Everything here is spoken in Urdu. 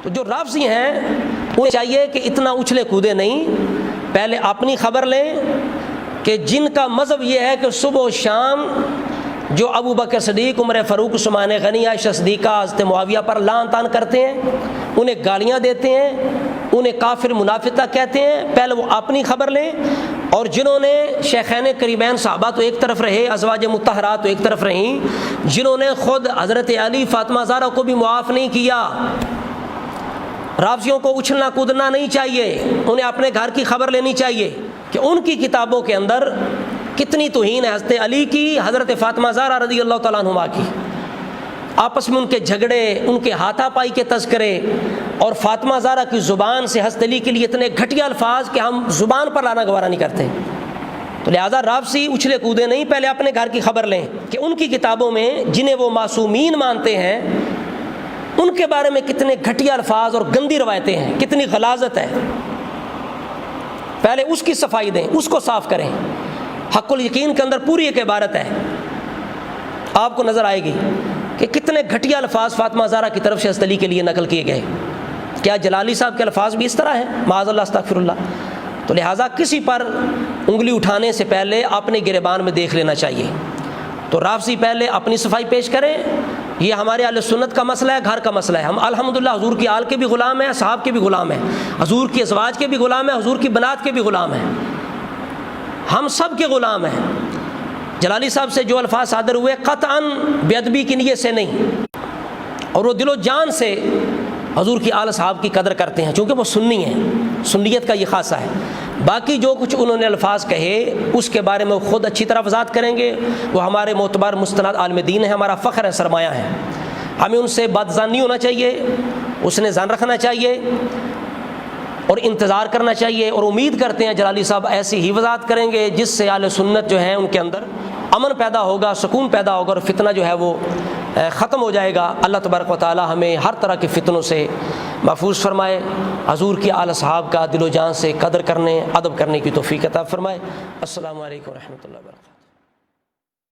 تو جو رافضی ہیں انہیں چاہیے کہ اتنا اچھلے کودے نہیں، پہلے اپنی خبر لیں کہ جن کا مذہب یہ ہے کہ صبح و شام جو ابو بکر صدیق، عمر فاروق، عثمان غنی، عائشہ صدیقہ، حضرت معاویہ پر لعن طعن کرتے ہیں، انہیں گالیاں دیتے ہیں، انہیں کافر منافقہ کہتے ہیں، پہلے وہ اپنی خبر لیں۔ اور جنہوں نے شیخین کریمین صحابہ تو ایک طرف رہے، ازواج مطہرات تو ایک طرف رہیں، جنہوں نے خود حضرت علی، فاطمہ زہرا کو بھی معاف نہیں کیا، رافضیوں کو اچھلنا کودنا نہیں چاہیے، انہیں اپنے گھر کی خبر لینی چاہیے کہ ان کی کتابوں کے اندر کتنی توہین ہے حضرت علی کی، حضرت فاطمہ زہرا رضی اللہ تعالیٰ عنہما کی، آپس میں ان کے جھگڑے، ان کے ہاتھا پائی کے تذکرے، اور فاطمہ زہرا کی زبان سے حضرت علی کے لیے اتنے گھٹیا الفاظ کہ ہم زبان پر لانا گوارا نہیں کرتے۔ تو لہٰذا رافضی اچھلے کودے نہیں، پہلے اپنے گھر کی خبر لیں کہ ان کی کتابوں میں جنہیں وہ معصومین مانتے ہیں ان کے بارے میں کتنے گھٹیا الفاظ اور گندی روایتیں ہیں، کتنی غلاظت ہے، پہلے اس کی صفائی دیں، اس کو صاف کریں۔ حق الیقین کے اندر پوری ایک عبارت ہے، آپ کو نظر آئے گی کہ کتنے گھٹیا الفاظ فاطمہ زہرا کی طرف سے حضرت علی کے لیے نقل کیے گئے۔ کیا جلالی صاحب کے الفاظ بھی اس طرح ہیں؟ معاذ اللہ، استغفر اللہ۔ تو لہٰذا کسی پر انگلی اٹھانے سے پہلے اپنے گریبان میں دیکھ لینا چاہیے۔ تو رافضی پہلے اپنی صفائی پیش کریں، یہ ہمارے اہل سنت کا مسئلہ ہے، گھر کا مسئلہ ہے۔ ہم الحمدللہ حضور کی آل کے بھی غلام ہیں، صحاب کے بھی غلام ہیں، حضور کی ازواج کے بھی غلام ہیں، حضور کی بنات کے بھی غلام ہیں، ہم سب کے غلام ہیں۔ جلالی صاحب سے جو الفاظ صادر ہوئے قطعاً بے ادبی کی نیت سے نہیں، اور وہ دل و جان سے حضور کی آل صحاب کی قدر کرتے ہیں، چونکہ وہ سنی ہیں، سنیت کا یہ خاصہ ہے۔ باقی جو کچھ انہوں نے الفاظ کہے اس کے بارے میں وہ خود اچھی طرح وضاحت کریں گے، وہ ہمارے معتبر مستند عالم دین ہے، ہمارا فخر ہے، سرمایہ ہے۔ ہمیں ان سے بدظن نہیں ہونا چاہیے، اس نے ظن رکھنا چاہیے اور انتظار کرنا چاہیے، اور امید کرتے ہیں جلالی صاحب ایسی ہی وضاحت کریں گے جس سے اہل سنت جو ہیں ان کے اندر امن پیدا ہوگا، سکون پیدا ہوگا، اور فتنہ جو ہے وہ ختم ہو جائے گا۔ اللہ تبارک و تعالی ہمیں ہر طرح کے فتنوں سے محفوظ فرمائے، حضور کی آل صحاب کا دل و جان سے قدر کرنے، ادب کرنے کی توفیق عطا فرمائے۔ السلام علیکم ورحمۃ اللہ وبرکاتہ۔